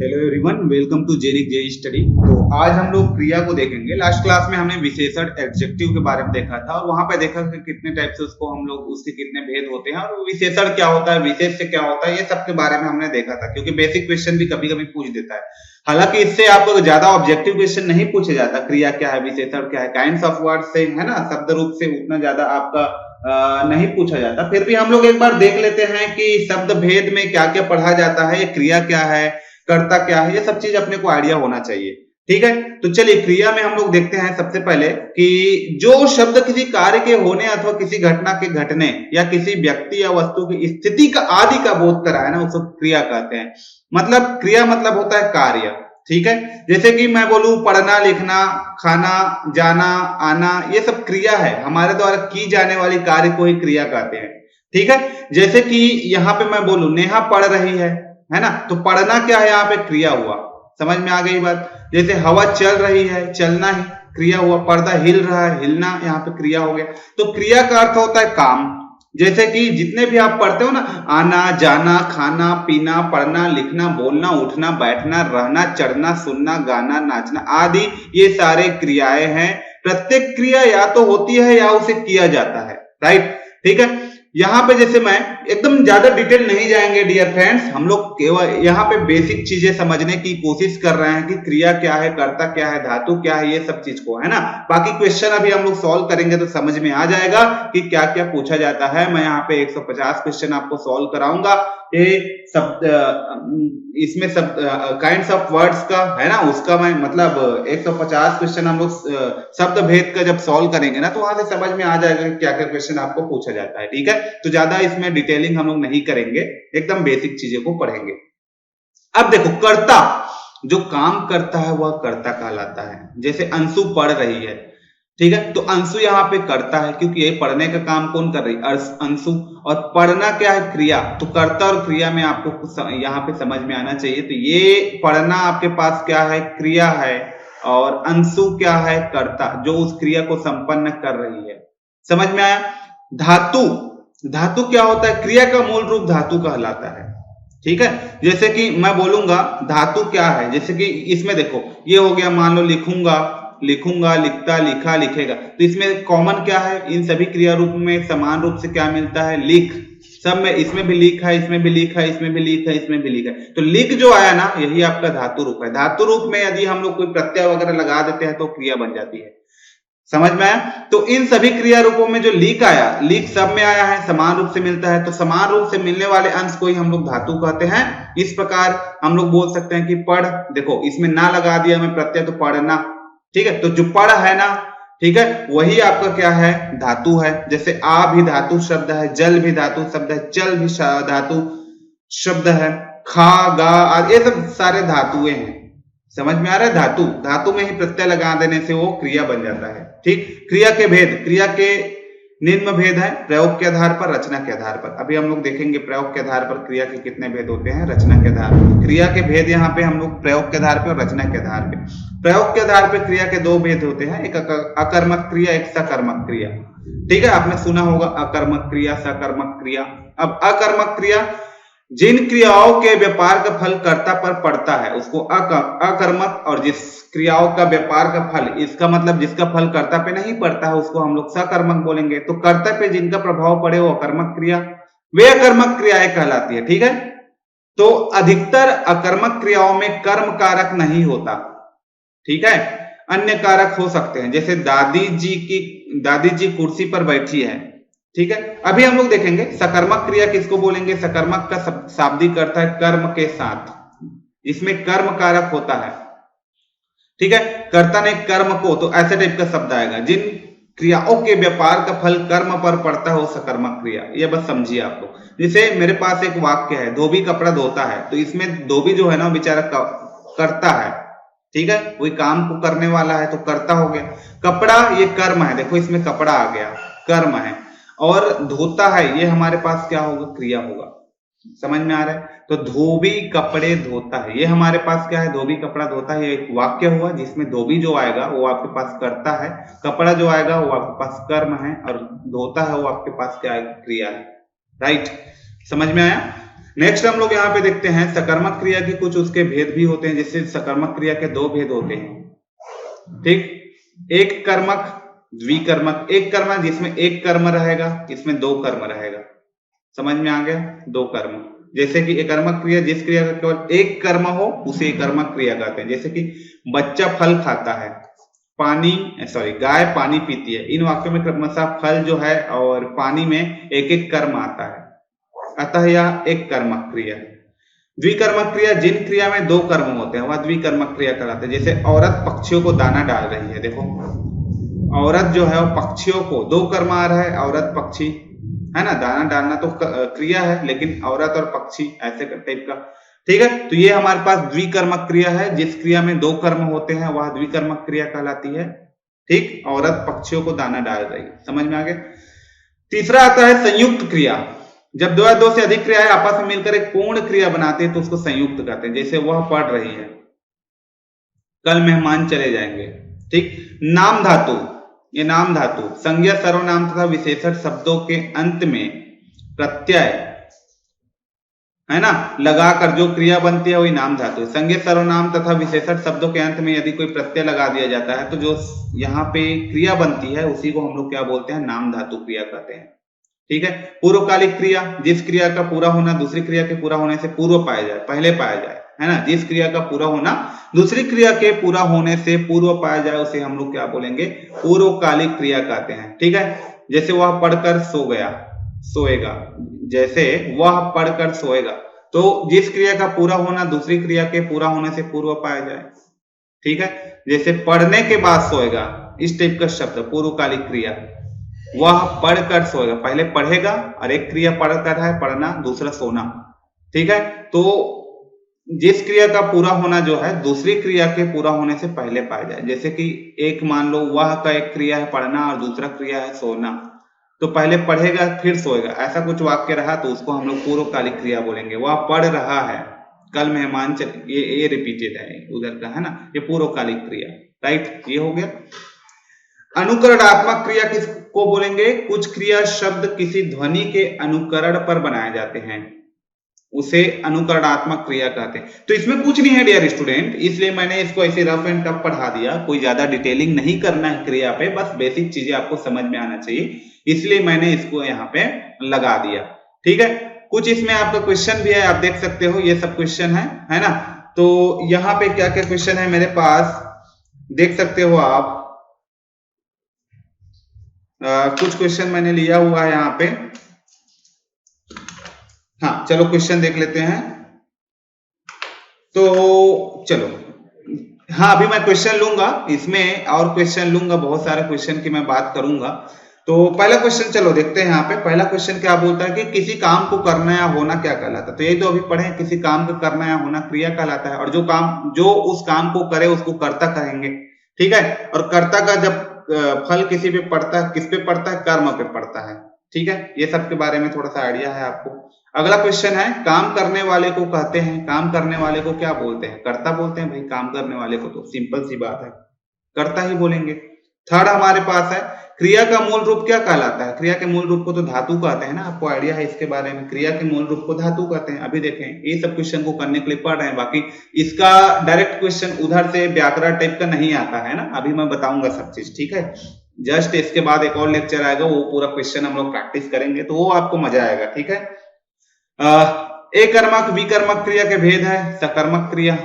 Hello everyone, welcome to जेनिक जे स्टडी। तो आज हम लोग क्रिया को देखेंगे। लास्ट क्लास में हमने विशेषण एडजेक्टिव के बारे में देखा था और वहां पे देखा कि कितने टाइप से उसको हम लोग उसके कितने भेद होते हैं और विशेषण क्या होता है, विशेष से क्या होता है, ये सब के बारे में हमने देखा था। क्योंकि बेसिक क्वेश्चन भी कभी कभी पूछ देता है। हालांकि इससे आपको ज्यादा ऑब्जेक्टिव क्वेश्चन नहीं पूछा जाता, क्रिया क्या है, विशेषण क्या है, काइंड्स ऑफ वर्ड से, है ना, शब्द रूप से उतना ज्यादा आपका नहीं पूछा जाता। फिर भी हम लोग एक बार देख लेते हैं कि शब्द भेद में क्या क्या पढ़ा जाता है, क्रिया क्या है, कर्ता क्या है, ये सब चीज अपने को आइडिया होना चाहिए। ठीक है, तो चलिए क्रिया में हम लोग देखते हैं सबसे पहले कि जो शब्द किसी कार्य के होने अथवा किसी घटना के घटने या किसी व्यक्ति या वस्तु की स्थिति का आदि का बोध कराए ना, उसको क्रिया कहते हैं। मतलब क्रिया मतलब होता है कार्य। ठीक है, जैसे कि मैं बोलूं पढ़ना, लिखना, खाना, जाना, आना, ये सब क्रिया है, हमारे द्वारा की जाने वाली कार्य को ही क्रिया कहते हैं। ठीक है, जैसे कि यहाँ पे मैं बोलूं नेहा पढ़ रही है ना, तो पढ़ना क्या है, यहाँ पे क्रिया हुआ। समझ में आ गई बात। जैसे हवा चल रही है, चलना ही क्रिया हुआ। पर्दा हिल रहा है, हिलना यहाँ पे क्रिया हो गया। तो क्रिया का अर्थ होता है काम। जैसे कि जितने भी आप पढ़ते हो ना, आना, जाना, खाना, पीना, पढ़ना, लिखना, बोलना, उठना, बैठना, रहना, चढ़ना, सुनना, गाना, नाचना आदि, ये सारे क्रियाएं हैं। प्रत्येक क्रिया या तो होती है या उसे किया जाता है। राइट, ठीक है। यहाँ पे जैसे मैं एकदम ज्यादा डिटेल नहीं जाएंगे डियर फ्रेंड्स, हम लोग केवल यहाँ पे बेसिक चीजें समझने की कोशिश कर रहे हैं कि क्रिया क्या है, कर्ता क्या है, धातु क्या है, ये सब चीज को, है ना। बाकी क्वेश्चन अभी हम लोग सॉल्व करेंगे तो समझ में आ जाएगा कि क्या क्या पूछा जाता है। मैं यहाँ पे 150 क्वेश्चन आपको सॉल्व कराऊंगा। ये सब इसमें सब काइंड्स ऑफ वर्ड्स का, है ना, उसका मैं मतलब 150 क्वेश्चन हम लोग शब्द भेद का जब सॉल्व करेंगे ना, तो वहां से समझ में आ जाएगा क्या क्या क्वेश्चन आपको पूछा जाता है। ठीक है, तो ज्यादा इसमें डिटेलिंग हम लोग नहीं करेंगे, एकदम बेसिक चीजें को पढ़ेंगे। अब देखो, कर्ता जो काम करता है वह कर्ता कहलाता है। जैसे अंशु पढ़ रही है, ठीक है, तो अंशु यहाँ पे करता है क्योंकि ये पढ़ने का काम कौन कर रही है, अंशु। और पढ़ना क्या है, क्रिया। तो कर्ता और क्रिया में आपको यहाँ पे समझ में आना चाहिए। तो ये पढ़ना आपके पास क्या है, क्रिया है, और अंशु क्या है, कर्ता, जो उस क्रिया को संपन्न कर रही है। समझ में आया। धातु, धातु क्या होता है, क्रिया का मूल रूप धातु कहलाता है। ठीक है, जैसे कि मैं बोलूंगा धातु क्या है, जैसे कि इसमें देखो ये हो गया, मान लो लिखूंगा, लिखूंगा, लिखता, लिखा, लिखेगा। तो इसमें कॉमन क्या है, इन सभी क्रिया रूप में समान रूप से क्या मिलता है, लिख। सब में, इसमें भी लिख है, इसमें भी लिख है, इसमें भी लिख है, इसमें भी लिख है। तो लिख जो आया ना, यही आपका धातु रूप है। धातु रूप में यदि हम लोग कोई प्रत्यय वगैरह लगा देते हैं तो क्रिया बन जाती है। समझ में आया। तो इन सभी क्रिया रूपों में जो लीक आया, लीक सब में आया है, समान रूप से मिलता है। तो समान रूप से मिलने वाले अंश को ही हम लोग धातु कहते हैं। इस प्रकार हम लोग बोल सकते हैं कि पढ़, देखो इसमें ना लगा दिया मैं प्रत्यय, तो पढ़ना। ठीक है, तो जो पढ़ है ना, ठीक है, वही आपका क्या है, धातु है। जैसे आ भी धातु शब्द है, जल भी धातु शब्द है, चल भी धातु शब्द है, खा, गा, ये सब सारे धातुएं हैं। समझ में आ रहा है। धातु, धातु में ही प्रत्यय लगा देने से वो क्रिया बन जाता है। ठीक, क्रिया के भेद, क्रिया के निम्न भेद है, प्रयोग के आधार पर, रचना के आधार पर। अभी हम लोग देखेंगे प्रयोग के आधार पर क्रिया के कितने भेद होते हैं, रचना के आधार पर। क्रिया के भेद यहाँ पे हम लोग प्रयोग के आधार पर और रचना के आधार पे। प्रयोग के आधार पर क्रिया के दो भेद होते हैं, एक अकर्मक क्रिया, एक सकर्मक क्रिया। ठीक है, आपने सुना होगा अकर्मक क्रिया, सकर्मक क्रिया। अब अकर्मक क्रिया, जिन क्रियाओं के व्यापार का फल कर्ता पर पड़ता है उसको अकर्मक, और जिस क्रियाओं का व्यापार का फल, इसका मतलब जिसका फल कर्ता पे नहीं पड़ता है, उसको हम लोग सकर्मक बोलेंगे। तो कर्ता पे जिनका प्रभाव पड़े वो अकर्मक क्रिया, वे अकर्मक क्रियाएं कहलाती है। ठीक है, तो अधिकतर अकर्मक क्रियाओं में कर्म कारक नहीं होता। ठीक है, अन्य कारक हो सकते हैं। जैसे दादी जी कुर्सी पर बैठी है। ठीक है, अभी हम लोग देखेंगे सकर्मक क्रिया किसको बोलेंगे। सकर्मक का शाब्दिक अर्थ है कर्म के साथ, इसमें कर्म कारक होता है। ठीक है, कर्ता ने कर्म को, तो ऐसे टाइप का शब्द आएगा। जिन क्रियाओं के व्यापार का फल कर्म पर पड़ता है वो सकर्मक क्रिया। ये बस समझिए आप लोग। जैसे मेरे पास एक वाक्य है, धोबी कपड़ा धोता है, तो इसमें धोबी जो है ना बेचारा करता है। ठीक है, कोई काम को करने वाला है तो कर्ता हो गया। कपड़ा ये कर्म है, देखो इसमें कपड़ा आ गया, कर्म है। और धोता है, ये हमारे पास क्या होगा, क्रिया होगा। समझ में आ रहा है। तो धोबी कपड़े धोता है, ये हमारे पास क्या है, धोबी कपड़ा धोता है, ये एक वाक्य हुआ जिसमें धोबी जो आएगा वो आपके पास कर्ता है, कपड़ा जो आएगा वो आपके पास कर्म है, और धोता है वो आपके पास क्या है, क्रिया है। राइट, समझ में आया। नेक्स्ट हम लोग यहाँ पे देखते हैं सकर्मक क्रिया के कुछ उसके भेद भी होते हैं। जैसे सकर्मक क्रिया के दो भेद होते हैं, ठीक। एक कर्मक, द्विकर्मक। एक कर्मक जिसमें एक कर्म रहेगा, इसमें दो कर्म रहेगा। समझ में आ गया? दो कर्म। जैसे कि एक कर्मक क्रिया, जिस क्रिया का केवल एक कर्म हो उसे कर्मक क्रिया कहते हैं। जैसे कि बच्चा फल खाता है, गाय पानी पीती है। इन वाक्यों में क्रमशः फल जो है और पानी में एक एक कर्म आता है, अतः यह एक कर्मक क्रिया है। द्विकर्मक क्रिया, जिन क्रिया में दो कर्म होते हैं वह द्विकर्मक क्रिया कहलाते हैं। जैसे औरत पक्षियों को दाना डाल रही है। देखो औरत जो है वो पक्षियों को, दो कर्म आ रहा है, औरत पक्षी, है ना। दाना डालना तो क्रिया है, लेकिन औरत और पक्षी ऐसे टाइप का, ठीक है। तो ये हमारे पास द्विकर्मक क्रिया है। जिस क्रिया में दो कर्म होते हैं वह द्विकर्मक क्रिया कहलाती है, ठीक। औरत पक्षियों को दाना डाल रही है। समझ में आ गया? तीसरा आता है संयुक्त क्रिया। जब दो या दो से अधिक क्रियाएं आपस में मिलकर एक पूर्ण क्रिया बनाते हैं तो उसको संयुक्त कहते हैं। जैसे वह पढ़ रही है, कल मेहमान चले जाएंगे, ठीक। नाम धातु, ये नाम धातु संज्ञा, सर्वनाम तथा विशेषण शब्दों के अंत में प्रत्यय, है ना, लगाकर जो क्रिया बनती है वही नाम धातु है। संज्ञा, सर्वनाम तथा विशेषण शब्दों के अंत में यदि कोई प्रत्यय लगा दिया जाता है तो जो यहाँ पे क्रिया बनती है उसी को हम लोग क्या बोलते हैं? नाम धातु क्रिया कहते हैं, ठीक है। पूर्वकालिक क्रिया, जिस क्रिया का पूरा होना दूसरी क्रिया के पूरा होने से पूर्व पाया जाए, पहले पाया जाए, है ना। जिस क्रिया का पूरा होना दूसरी क्रिया के पूरा होने से पूर्व पाया जाए उसे हम लोग क्या बोलेंगे? पूर्वकालिक क्रिया कहते हैं, ठीक है। जैसे वह पढ़कर सो गया, सोएगा। जैसे वह पढ़कर सोएगा, तो जिस क्रिया का पूरा होना दूसरी क्रिया के पूरा होने से पूर्व पाया जाए, ठीक है। जैसे पढ़ने के बाद सोएगा, इस टाइप का शब्द पूर्वकालिक क्रिया। वह पढ़कर सोएगा, पहले पढ़ेगा और एक क्रिया पढ़कर है, पढ़ना, दूसरा सोना, ठीक है। तो जिस क्रिया का पूरा होना जो है दूसरी क्रिया के पूरा होने से पहले पाया जाए। जैसे कि एक मान लो वह का एक क्रिया है पढ़ना और दूसरा क्रिया है सोना, तो पहले पढ़ेगा फिर सोएगा, ऐसा कुछ वाक्य रहा तो उसको हम लोग पूर्वकालिक क्रिया बोलेंगे। वह पढ़ रहा है, कल मेहमान चले, ये रिपीटेड है उधर का, है ना, ये पूर्वकालिक क्रिया, राइट। ये हो गया। अनुकरणात्मक क्रिया किसको बोलेंगे? कुछ क्रिया शब्द किसी ध्वनि के अनुकरण पर बनाए जाते हैं, उसे अनुकरणात्मक क्रिया कहते हैं। तो इसमें कुछ नहीं है डियर स्टूडेंट, इसलिए मैंने इसको ऐसे रफ एंड टफ पढ़ा दिया। कोई ज्यादा डिटेलिंग नहीं करना है क्रिया पे, बस बेसिक चीजें आपको समझ में आना चाहिए, इसलिए मैंने इसको यहाँ पे लगा दिया, ठीक है। कुछ इसमें आपका क्वेश्चन भी है, आप देख सकते हो, ये सब क्वेश्चन है ना। तो यहाँ पे क्या क्या क्वेश्चन है मेरे पास, देख सकते हो आप। कुछ क्वेश्चन मैंने लिया हुआ है यहाँ पे। हाँ चलो क्वेश्चन देख लेते हैं। तो चलो, हाँ अभी मैं क्वेश्चन लूंगा, इसमें और क्वेश्चन लूंगा, बहुत सारे क्वेश्चन की मैं बात करूंगा। तो पहला क्वेश्चन चलो देखते हैं यहाँ पे। पहला क्वेश्चन क्या बोलता है कि किसी काम को करना या होना क्या कहलाता है? तो यही तो अभी पढ़े, किसी काम को करना या होना क्रिया कहलाता है, और जो उस काम को करे उसको कर्ता कहेंगे, ठीक है। और कर्ता का जब फल किसी पे पड़ता है, किस पे पड़ता है? कर्म पे पड़ता है, ठीक है। ये सब के बारे में थोड़ा सा आइडिया है आपको। अगला क्वेश्चन है, काम करने वाले को कहते हैं, काम करने वाले को क्या बोलते हैं? कर्ता बोलते हैं भाई, काम करने वाले को तो सिंपल सी बात है, कर्ता ही बोलेंगे। थर्ड हमारे पास है, क्रिया का मूल रूप क्या कहलाता है? क्रिया के मूल रूप को तो धातु कहते हैं ना, आपको आइडिया है इसके बारे में। क्रिया के मूल रूप को धातु कहते हैं। अभी देखें, ये सब क्वेश्चन को करने के लिए पढ़ रहे हैं, बाकी इसका डायरेक्ट क्वेश्चन उधर से व्याकरण टाइप का नहीं आता है ना, अभी मैं बताऊंगा सब चीज, ठीक है। जस्ट इसके बाद एक और लेक्चर आएगा, वो पूरा क्वेश्चन हम लोग प्रैक्टिस करेंगे, तो वो आपको मजा आएगा, ठीक है। एक कर्मक विकर्मक क्रिया के भेद है। सकर्मक क्रिया,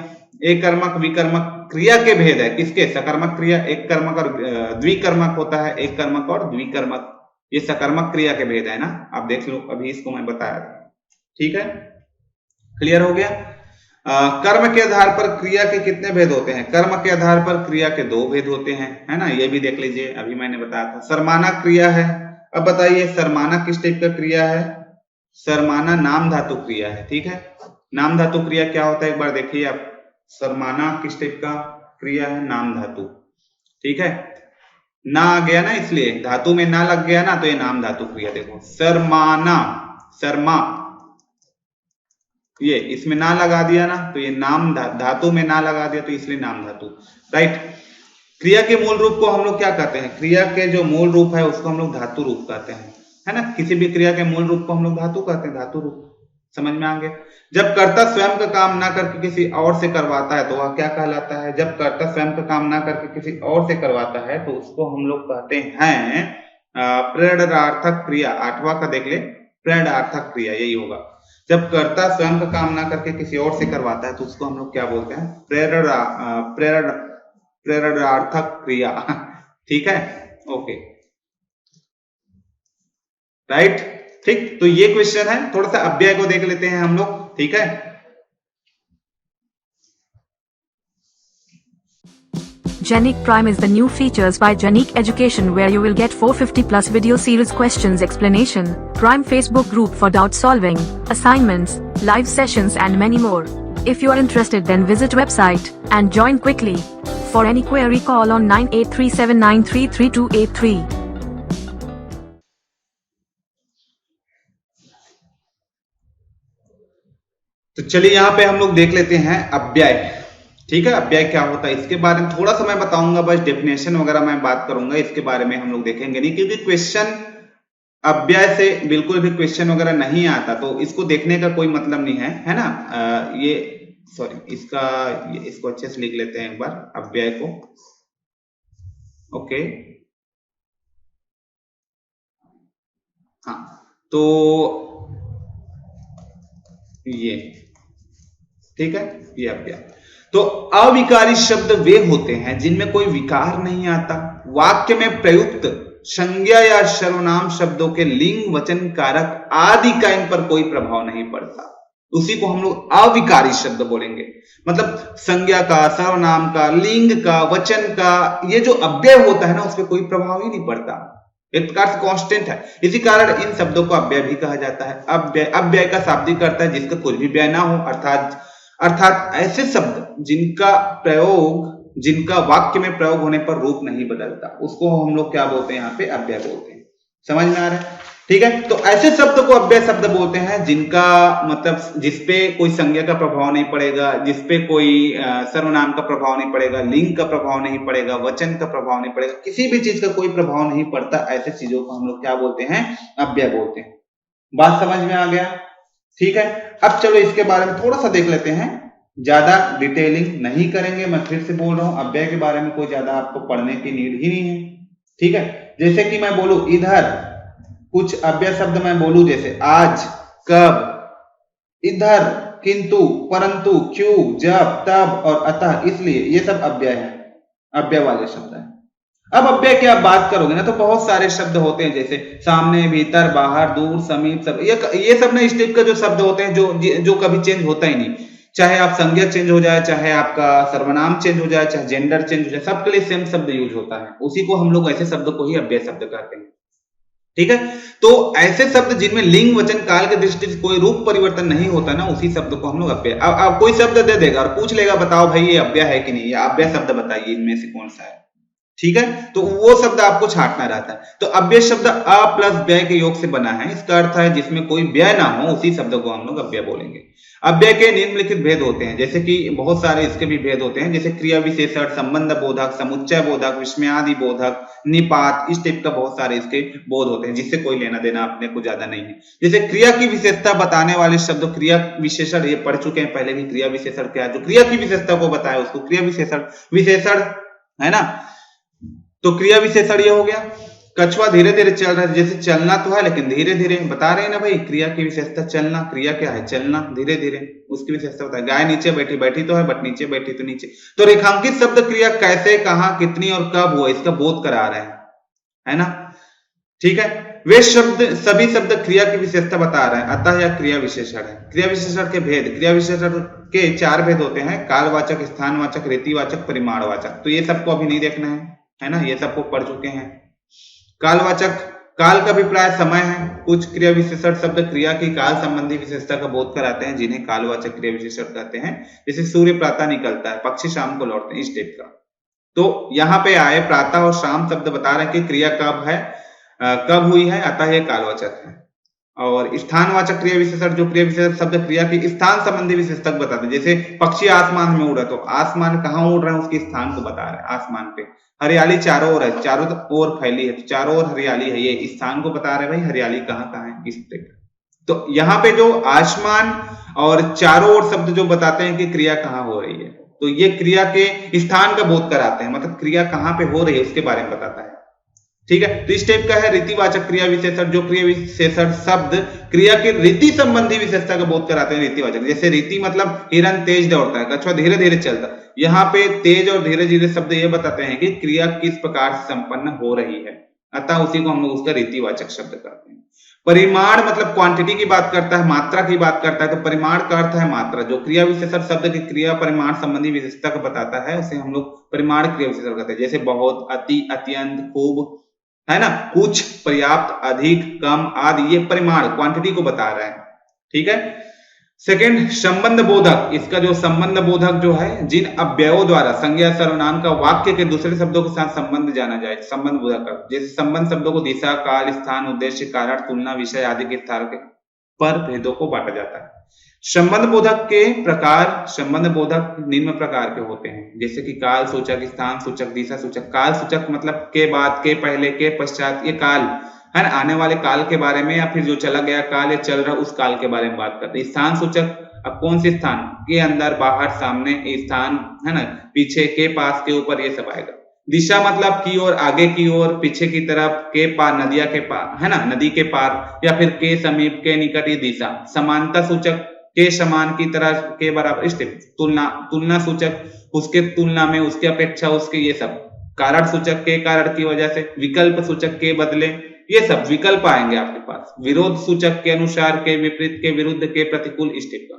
एक कर्मक विकर्मक क्रिया के भेद है किसके? सकर्मक क्रिया, एक कर्मक और द्विकर्मक होता है, एक कर्मक और द्विकर्मक, ये सकर्मक क्रिया के भेद है ना। आप देख लो, अभी इसको मैं बताया था, ठीक है। क्लियर हो गया। कर्म के आधार पर क्रिया के कितने भेद होते हैं? कर्म के आधार पर क्रिया के दो भेद होते हैं, है ना, ये भी देख लीजिए, अभी मैंने बताया था। सरमाना क्रिया है। अब बताइए सरमाना किस टाइप का क्रिया है? सरमाना नाम धातु क्रिया है, ठीक है। नाम धातु क्रिया क्या होता है एक बार देखिए आप। सरमाना किस टाइप का क्रिया है? नाम धातु, ठीक है। ना आ गया ना, इसलिए धातु में ना लग गया ना, तो ये नाम धातु क्रिया। देखो सरमाना, शर्मा, ये इसमें ना लगा दिया ना, तो ये नाम धातु में ना लगा दिया, तो इसलिए नाम धातु, राइट। क्रिया के मूल रूप को हम लोग क्या कहते हैं? क्रिया के जो मूल रूप है उसको हम लोग धातु रूप कहते हैं, है ना। किसी भी क्रिया के मूल रूप को हम लोग धातु कहते हैं, धातु रूप, समझ में आ गया। जब कर्ता स्वयं का काम ना करके किसी और से करवाता है तो वह क्या कहलाता है? जब कर्ता स्वयं का काम ना करके किसी और से करवाता है तो उसको हम लोग कहते हैं प्रेरणार्थक क्रिया। 8वां का देख ले, प्रेरणार्थक क्रिया, यही होगा। जब कर्ता स्वयं का काम ना करके किसी और से करवाता है तो उसको हम लोग क्या बोलते हैं? प्रेरणार्थक क्रिया। ठीक है, ओके, राइट, ठीक। तो ये क्वेश्चन है, थोड़ा सा अव्यय को देख लेते हैं हम लोग, ठीक है। Genic Prime is the new features by Genic Education where you will get 450 plus video series questions explanation, Prime Facebook group for doubt solving, assignments, live sessions and many more. If you are interested then visit website and join quickly. For any query call on 9837933283. तो चलिए यहाँ पे हम लोग देख लेते हैं अव्यय, ठीक है। अव्यय क्या होता है इसके बारे में थोड़ा सा मैं बताऊंगा, बस डेफिनेशन वगैरह मैं बात करूंगा, इसके बारे में हम लोग देखेंगे नहीं, क्योंकि क्वेश्चन अव्यय से बिल्कुल भी क्वेश्चन वगैरह नहीं आता तो इसको देखने का कोई मतलब नहीं है ना। ये सॉरी, इसको अच्छे से लिख लेते हैं एक बार अव्यय को, ओके। हाँ, तो ये ठीक है, ये अव्यय। तो अविकारी शब्द वे होते हैं जिनमें कोई विकार नहीं आता, वाक्य में प्रयुक्त संज्ञा या सर्वनाम शब्दों के लिंग, वचन, कारक आदि का इन पर कोई प्रभाव नहीं पड़ता। उसी को हम लोग अविकारी शब्द बोलेंगे। मतलब संज्ञा का, सर्वनाम का, लिंग का, वचन का, ये जो अव्यय होता है ना, उस पर कोई प्रभाव ही नहीं पड़ता, एक प्रकार से कांस्टेंट है। इसी कारण इन शब्दों को अव्यय भी कहा जाता है। अव्यय का शाब्दिक अर्थ है जिसका कुछ भी व्यय ना हो, अर्थात ऐसे शब्द जिनका वाक्य में प्रयोग होने पर रूप नहीं बदलता, उसको हम लोग क्या बोलते हैं? यहाँ पे अव्यय बोलते हैं। समझ में आ रहा है? ठीक है, तो ऐसे शब्द को अव्यय शब्द बोलते हैं जिनका मतलब जिसपे कोई संज्ञा का प्रभाव नहीं पड़ेगा, जिसपे कोई सर्वनाम का प्रभाव नहीं पड़ेगा, लिंग का प्रभाव नहीं पड़ेगा, वचन का प्रभाव नहीं पड़ेगा, किसी भी चीज का कोई प्रभाव नहीं पड़ता। ऐसे चीजों को हम लोग क्या बोलते हैं? अव्यय बोलते हैं। बात समझ में आ गया? ठीक है, अब चलो इसके बारे में थोड़ा सा देख लेते हैं, ज्यादा डिटेलिंग नहीं करेंगे। मैं फिर से बोल रहा हूं, अव्यय के बारे में कोई ज्यादा आपको पढ़ने की नीड ही नहीं है, ठीक है। जैसे कि मैं बोलूं इधर, कुछ अव्यय शब्द मैं बोलूं जैसे आज, कब, इधर, किंतु, परंतु, क्यों, जब, तब और अतः, इसलिए, ये सब अव्यय है, अव्यय वाले शब्द है। अब अव्यय की आप बात करोगे ना तो बहुत सारे शब्द होते हैं, जैसे सामने, भीतर, बाहर, दूर, समीप, सब ये सब ना इस टाइप का जो शब्द होते हैं जो कभी चेंज होता ही नहीं। चाहे आप संज्ञा चेंज हो जाए, चाहे आपका सर्वनाम चेंज हो जाए, चाहे जेंडर चेंज हो जाए, सबके लिए सेम शब्द यूज होता है। उसी को हम लोग ऐसे शब्द को ही अव्यय शब्द कहते हैं, ठीक है। तो ऐसे शब्द जिनमें लिंग, वचन, काल के दृष्टि से कोई रूप परिवर्तन नहीं होता ना, उसी शब्द को हम लोग अव्यय। अब कोई शब्द दे देगा और पूछ लेगा, बताओ भाई ये अव्यय है कि नहीं, ये अव्यय शब्द बताइए, इनमें से कौन सा है, ठीक है। तो वो शब्द आपको छांटना रहता है। तो अव्यय शब्द अ प्लस व्यय के योग से बना है, इसका अर्थ है जिसमें कोई व्यय ना हो, उसी शब्द को हम लोग अव्यय बोलेंगे। अव्यय के निम्नलिखित भेद होते हैं, जैसे कि बहुत सारे इसके भी भेद होते हैं, जैसे क्रिया विशेषण, संबंध बोधक, समुच्चय बोधक, विस्मयादि बोधक, निपात, इस टाइप का बहुत सारे इसके बोध होते हैं, जिससे कोई लेना देना अपने को ज्यादा नहीं है। जैसे क्रिया की विशेषता बताने वाले शब्द क्रिया विशेषण, ये पढ़ चुके हैं पहले भी, क्रिया विशेषण क्या है, जो क्रिया की विशेषता को बताया उसको क्रिया विशेषण है ना। तो क्रिया विशेषण ये हो गया। कछुआ धीरे धीरे चल रहा है, जैसे चलना तो है लेकिन धीरे धीरे, बता रहे हैं ना भाई, क्रिया की विशेषता चलना, क्रिया क्या है? चलना धीरे धीरे, उसकी विशेषता होता है। गाय नीचे बैठी, बैठी तो है बट नीचे बैठी तो नीचे। तो रेखांकित शब्द क्रिया कैसे, कहां, कितनी और कब हुआ, इसका बोध करा रहे हैं, है ना, ठीक है। वे शब्द, सभी शब्द क्रिया की विशेषता बता रहे हैं, अतः यह क्रिया विशेषण है। क्रिया विशेषण के भेद, क्रिया विशेषण के 4 भेद होते हैं, कालवाचक, स्थानवाचक, रीतिवाचक, परिमाणवाचक। तो ये सबको अभी नहीं देखना है ना, ये सबको पढ़ चुके हैं। कालवाचक, काल का अभिप्राय समय है। कुछ क्रिया विशेषण शब्द क्रिया की काल संबंधी विशेषता का बोध कराते हैं, जिन्हें कालवाचक क्रिया विशेषण कहते हैं। जैसे सूर्य प्रातः निकलता है, पक्षी शाम को लौटते हैं, इस टाइप का। तो यहाँ पे आए प्रातः और शाम शब्द बता रहे हैं कि क्रिया कब है, कब हुई है, अतः यह कालवाचक है। और स्थानवाचक क्रिया विशेषण, जो क्रिया विशेषण शब्द क्रिया की स्थान संबंधी विशेषता बताते हैं। जैसे पक्षी आसमान में उड़ रहा है, तो आसमान कहाँ उड़ रहा है, उसके स्थान को बता रहे हैं, आसमान पे। हरियाली चारों ओर है, चारों ओर फैली है, चारों ओर हरियाली है, ये स्थान को बता रहे भाई, हरियाली कहाँ कहाँ है, इस तरह। तो यहाँ पे जो आसमान और चारों ओर शब्द जो बताते हैं कि क्रिया कहाँ हो रही है, तो ये क्रिया के स्थान का बोध कराते हैं, मतलब क्रिया कहाँ पे हो रही है उसके बारे में बताता है। ठीक है, तो इस टाइप का है रीतिवाचक क्रिया विशेषण, जो क्रिया विशेषण शब्द क्रिया की रीति संबंधी विशेषता का बोध कराते हैं रीतिवाचक। जैसे रीति मतलब हिरन तेज दौड़ता है, कछुआ धीरे धीरे चलता है। यहाँ पे तेज और धीरे धीरे शब्द ये बताते हैं कि क्रिया किस प्रकार से संपन्न हो रही है, अतः उसी को हम लोग उसका रीतिवाचक शब्द करते हैं। परिमाण मतलब क्वांटिटी की बात करता है, मात्रा की बात करता है, तो परिमाण का अर्थ है मात्रा। जो क्रिया विशेषण शब्द की क्रिया परिमाण संबंधी विशेषता को बताता है उसे हम लोग परिमाण क्रिया विशेषण कहते हैं। जैसे बहुत, अति, अत्यंत, खूब, है ना, कुछ, पर्याप्त, अधिक, कम आदि, ये परिमाण क्वांटिटी को बता रहा है। ठीक है। सेकंड, संबंध बोधक। इसका जो संबंध बोधक जो है, जिन अव्ययों द्वारा संज्ञा सर्वनाम का वाक्य के दूसरे शब्दों के साथ संबंध जाना जाए, संबंध बोधक। जैसे संबंध शब्दों को दिशा, काल, स्थान, उद्देश्य, कारण, तुलना, विषय आदि के स्थान पर भेदों को बांटा जाता है। संबंध बोधक के प्रकार, संबंध बोधक निम्न प्रकार के होते हैं, जैसे कि काल सूचक, स्थान सूचक, दिशा सूचक। काल सूचक मतलब के बाद, के पहले, के पश्चात, ये काल है ना, आने वाले काल के बारे में, या फिर जो चला गया काल या चल रहा उस काल के बारे में बात करते हैं। स्थान सूचक, अब कौन से स्थान, के अंदर, बाहर, सामने, स्थान है ना, पीछे, के पास, के ऊपर, ये सब आएगा। दिशा मतलब की ओर, आगे की ओर, पीछे की तरफ, के पार, नदिया के पार, है ना, नदी के पार, या फिर के समीप, के निकट, ये दिशा। समानता सूचक, के समान, की तरह, के बराबर, इस टाइप। तुलना, तुलना सूचक, उसके तुलना में, उसके अपेक्षा, उसके, ये सब। कारण सूचक, के कारण की वजह से। विकल्प सूचक, के बदले, ये सब विकल्प आएंगे आपके पास। विरोध सूचक, के अनुसार, के विपरीत, के विरुद्ध, के प्रतिकूल, इस टाइप का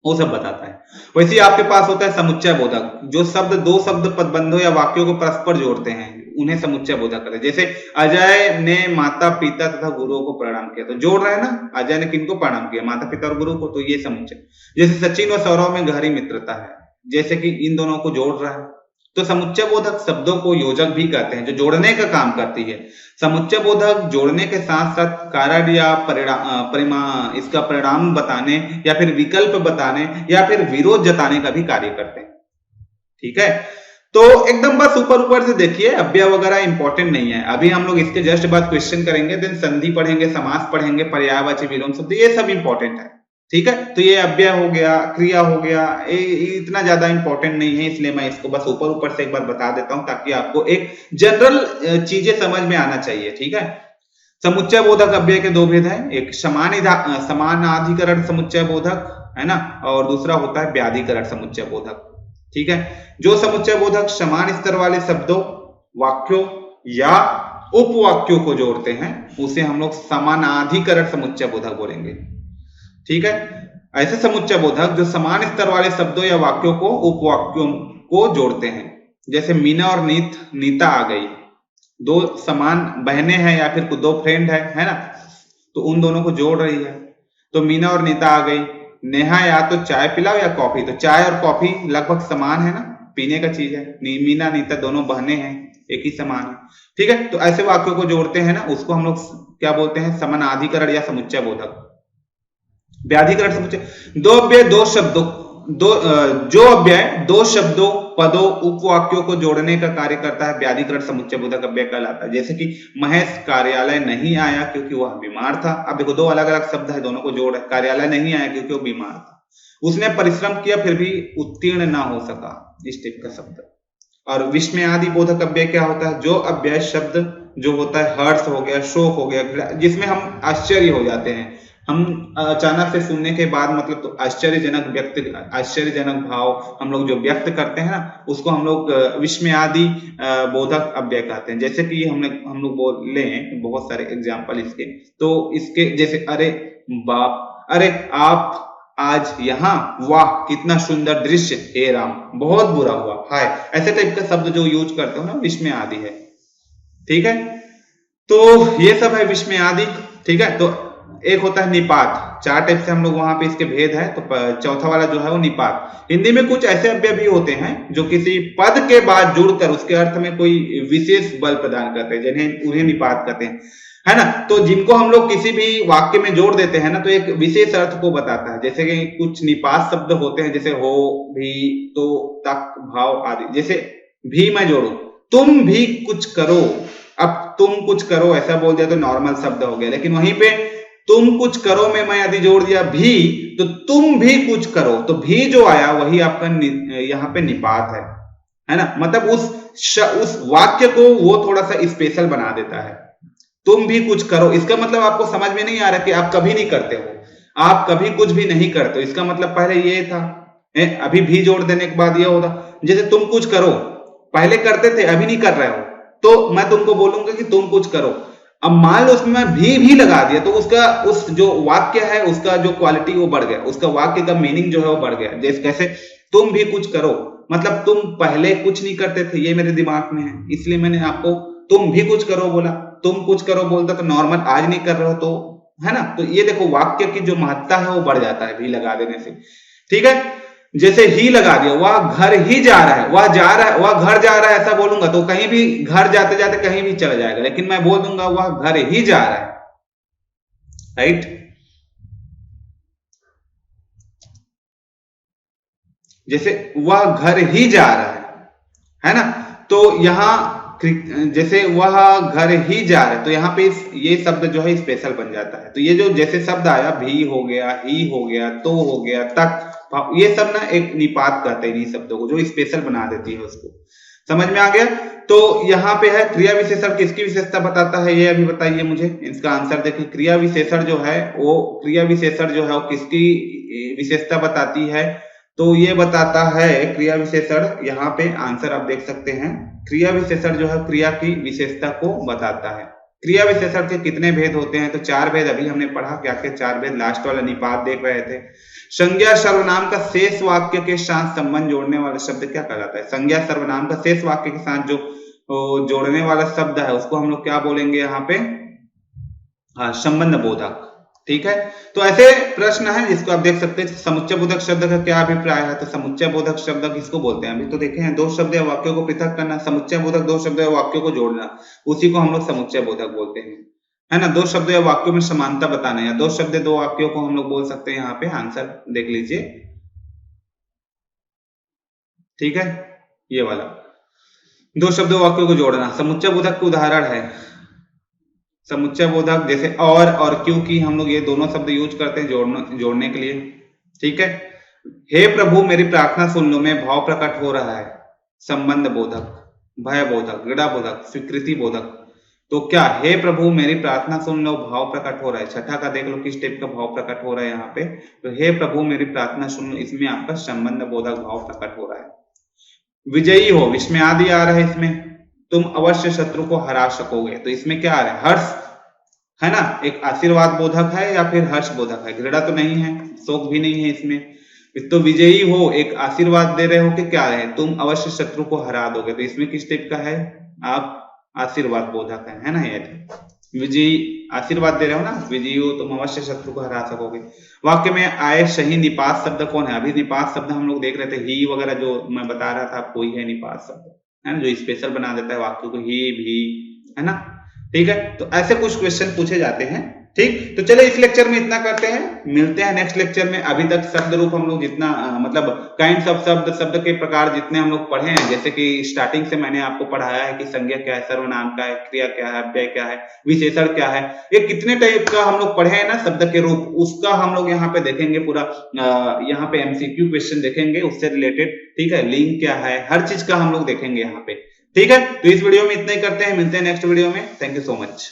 वो सब बताता है। वैसे ही आपके पास होता है समुच्चय बोधक, जो शब्द दो शब्द पदबंधों या वाक्यों को परस्पर जोड़ते हैं, उन्हें समुच्चय बोधक कहते हैं। जैसे अजय ने माता पिता तथा गुरुओं को प्रणाम किया, तो जोड़ रहे हैं ना, अजय ने किनको प्रणाम किया, माता पिता और गुरु को, तो ये समुच्चय। जैसे सचिन और सौरव में गहरी मित्रता है, जैसे कि इन दोनों को जोड़ रहा है, तो समुच्चय बोधक शब्दों को योजक भी कहते हैं, जो जोड़ने का काम करती है। समुच्चय बोधक जोड़ने के साथ साथ कारण या परिणाम, इसका परिणाम बताने, या फिर विकल्प बताने, या फिर विरोध जताने का भी कार्य करते हैं। ठीक है, तो एकदम बस ऊपर ऊपर से देखिए, अव्यय वगैरह इंपॉर्टेंट नहीं है। अभी हम लोग इसके जस्ट बाद क्वेश्चन करेंगे, देन संधि पढ़ेंगे, समास पढ़ेंगे, पर्यायवाची विलोम शब्द, ये सब इंपॉर्टेंट है। ठीक है, तो ये अव्यय हो गया, क्रिया हो गया, इतना ज्यादा इंपॉर्टेंट नहीं है, इसलिए मैं इसको बस ऊपर ऊपर से एक बार बता देता हूं, ताकि आपको एक जनरल चीजें समझ में आना चाहिए। ठीक है, समुच्चय बोधक अव्यय के दो भेद हैं, एक समानाधिकरण समुच्चय बोधक है ना, और दूसरा होता है व्याधिकरण समुच्चय बोधक। ठीक है, जो समुच्चय बोधक समान स्तर वाले शब्दों, वाक्यों या उपवाक्यों को जोड़ते हैं, उसे हम लोग समानाधिकरण समुच्चय बोधक बोलेंगे। ठीक है, ऐसे समुच्चय बोधक जो समान स्तर वाले शब्दों या वाक्यों को, उपवाक्यों को जोड़ते हैं। जैसे मीना और नीता आ गई, दो समान बहनें हैं या फिर दो फ्रेंड है ना, तो उन दोनों को जोड़ रही है, तो मीना और नीता आ गई। नेहा या तो चाय पिलाओ या कॉफी, तो चाय और कॉफी लगभग समान है ना, पीने का चीज है। मीना नीता दोनों बहनें हैं, एक ही समान है। ठीक है, तो ऐसे वाक्यों को जोड़ते हैं ना, उसको हम लोग क्या बोलते हैं, समानाधिकरण या समुच्चय बोधक। व्याधिकरण समुच्चय, दो अव्यय दो शब्दों, जो अव्यय दो शब्दों, पदों, उपवाक्यों को जोड़ने का कार्य करता है, व्याधिकरण समुच्चय बोधक अव्यय कहलाता है। जैसे कि महेश कार्यालय नहीं आया क्योंकि वह बीमार था। अब देखो, दो अलग अलग शब्द है, दोनों को जोड़ है। कार्यालय नहीं आया क्योंकि वो बीमार था, उसने परिश्रम किया फिर भी उत्तीर्ण ना हो सका, इस टाइप का शब्द। और विस्मयादि बोधक अव्यय क्या होता है, जो अव्यय शब्द जो होता है, हर्ष हो गया, शोक हो गया, जिसमें हम आश्चर्य हो जाते हैं, हम अचानक से सुनने के बाद, मतलब तो आश्चर्यजनक भाव हम लोग जो व्यक्त करते हैं ना, उसको हम लोग विस्मयादि बोधक अव्यय कहते हैं। जैसे कि हम लोग बोले बहुत सारे एग्जाम्पल इसके, तो इसके जैसे अरे बाप, अरे आप आज यहाँ, वाह कितना सुंदर दृश्य, हे राम बहुत बुरा हुआ, हाय, ऐसे टाइप का शब्द जो यूज करते हो ना, विस्मयादि है। ठीक है, तो ये सब है विस्मयादि। ठीक है, तो एक होता है निपात, चार टाइप से हम लोग वहां पे इसके भेद है, तो चौथा वाला जो है वो निपात। हिंदी में कुछ ऐसे अव्यय भी होते हैं जो किसी पद के बाद जुड़कर उसके अर्थ में कोई विशेष बल प्रदान करते हैं, जिन्हें उन्हें निपात कहते हैं, है ना। तो जिनको हम लोग किसी भी वाक्य में जोड़ देते हैं ना, तो एक विशेष अर्थ को बताता है। जैसे कि कुछ निपात शब्द होते हैं, जैसे हो, भी, तो, तक, भाव आदि। जैसे भी मैं जोड़ू, तुम भी कुछ करो, अब तुम कुछ करो ऐसा बोल दिया तो नॉर्मल शब्द हो गया, लेकिन वहीं पे तुम कुछ करो में मैं यदि जोड़ दिया भी, तो तुम भी कुछ करो, तो भी जो आया वही आपका यहाँ पे निपात है ना। मतलब उस वाक्य को वो थोड़ा सा स्पेशल बना देता है। तुम भी कुछ करो, इसका मतलब आपको समझ में नहीं आ रहा कि आप कभी नहीं करते हो, आप कभी कुछ भी नहीं करते हो। इसका मतलब पहले ये था, अभी भी जोड़ देने के बाद ये होता। जैसे तुम कुछ करो, पहले करते थे अभी नहीं कर रहे हो, तो मैं तुमको बोलूंगा कि तुम कुछ करो। अब मान लो उसमें मैं भी लगा दिया, तो उसका उस जो वाक्य है उसका जो क्वालिटी वो बढ़ गया, उसका वाक्य का मीनिंग जो है वो बढ़ गया। जैसे कैसे तुम भी कुछ करो, मतलब तुम पहले कुछ नहीं करते थे, ये मेरे दिमाग में है, इसलिए मैंने आपको तुम भी कुछ करो बोला। तुम कुछ करो बोलता तो नॉर्मल आज नहीं कर रहे हो, तो है ना। तो ये देखो वाक्य की जो महत्ता है वो बढ़ जाता है भी लगा देने से, ठीक है। जैसे ही लगा दिया, वह घर ही जा रहा है, वह जा रहा है, वह घर जा रहा है, ऐसा बोलूंगा तो कहीं भी घर जाते जाते कहीं भी चला जाएगा, लेकिन मैं बोल दूंगा वह घर ही जा रहा है, राइट। जैसे वह घर ही जा रहा है ना। तो यहां जैसे वह घर ही जा रहा है, तो यहाँ पे ये शब्द जो है स्पेशल बन जाता है। तो ये जो जैसे शब्द आया भी हो गया, ही हो गया, तो हो गया, तक, ये सब ना एक निपात कहते हैं इन शब्दों को, जो स्पेशल बना देती है उसको। समझ में आ गया। तो यहाँ पे है क्रिया विशेषण किसकी विशेषता बताता है, ये अभी बताइए मुझे। इसका आंसर देखिए, क्रिया विशेषण जो है वो किसकी विशेषता बताती है, तो ये बताता है क्रिया विशेषण। यहाँ पे आंसर आप देख सकते हैं, क्रिया विशेषण जो है क्रिया की विशेषता को बताता है। क्रिया विशेषण के कितने भेद होते हैं, तो 4 भेद अभी हमने पढ़ा। क्या क्या 4 भेद, लास्ट वाला निपात देख रहे थे। संज्ञा सर्वनाम का शेष वाक्य के साथ संबंध जोड़ने वाला शब्द क्या कहलाता है। संज्ञा सर्वनाम का शेष वाक्य के साथ जो जोड़ने वाला शब्द है उसको हम लोग क्या बोलेंगे यहाँ पे, संबंध बोधक, ठीक है। तो ऐसे प्रश्न है जिसको आप देख सकते हैं। समुच्चय बोधक शब्द का क्या अभिप्राय है, तो समुच्चय बोधक शब्द किसको बोलते हैं, अभी तो देखे हैं, 2 शब्द या वाक्यों को पृथक करना। समुच्चय बोधक 2 शब्द या वाक्यों को जोड़ना, उसी को हम लोग समुच्चय बोधक बोलते हैं, है ना। 2 शब्द या वाक्यों में समानता बताना, या 2 शब्द 2 वाक्यों को हम लोग बोल सकते हैं। यहाँ पे आंसर देख लीजिए, ठीक है। ये वाला 2 शब्द वाक्यों को जोड़ना समुच्चय बोधक के उदाहरण है। समुच्चय बोधक जैसे और क्योंकि हम लोग ये दोनों शब्द यूज करते हैं जोड़ने के लिए, ठीक है। हे प्रभु मेरी प्रार्थना सुन लो में भाव प्रकट हो रहा है, संबंध बोधक, भय बोधक, क्रीड़ा बोधक, स्वीकृति बोधक। तो क्या हे प्रभु मेरी प्रार्थना सुन लो भाव प्रकट हो रहा है। छठा का देख लो किस टाइप का भाव प्रकट हो रहा है यहाँ पे, तो हे प्रभु मेरी प्रार्थना सुन लो, इसमें आपका संबंध बोधक भाव प्रकट हो रहा है। विजयी हो, विस्मय आदि आ रहा है इसमें, तुम अवश्य शत्रु को हरा सकोगे, तो इसमें क्या आ रहा है, हर्ष है ना, एक आशीर्वाद बोधक है या फिर हर्ष बोधक है। घृणा तो नहीं है, शोक भी नहीं है इसमें। तो विजयी हो एक आशीर्वाद दे रहे हो कि क्या है, तुम अवश्य शत्रु को हरा दोगे, तो इसमें किस टाइप का है, आप आशीर्वाद बोधक है ना। ये विजयी आशीर्वाद दे रहे हो ना, विजयी हो तुम अवश्य शत्रु को हरा सकोगे। वाक्य में आए सही निपात शब्द कौन है, अभी निपात शब्द हम लोग देख रहे थे, ही वगैरह जो मैं बता रहा था आपको, ही है निपात शब्द, है ना, जो स्पेशल बना देता है वाक्य को, ही भी, है ना, ठीक है। तो ऐसे कुछ क्वेश्चन पूछे जाते हैं, ठीक। तो चले इस लेक्चर में इतना करते हैं, मिलते हैं नेक्स्ट लेक्चर में। अभी तक शब्द रूप हम लोग जितना मतलब काइंड्स ऑफ शब्द के प्रकार जितने हम लोग पढ़े हैं, जैसे कि स्टार्टिंग से मैंने आपको पढ़ाया है कि संज्ञा क्या है, सर्वनाम क्या है, क्रिया क्या है, अव्यय क्या है, विशेषण क्या है, ये कितने टाइप का हम लोग पढ़े हैं ना शब्द के रूप, उसका हम लोग यहाँ पे देखेंगे पूरा। यहाँ पे MCQ क्वेश्चन देखेंगे उससे रिलेटेड, ठीक है, लिंक क्या है, हर चीज का हम लोग देखेंगे यहाँ पे, ठीक है। तो इस वीडियो में इतना ही करते हैं, मिलते हैं नेक्स्ट वीडियो में। Thank you so much.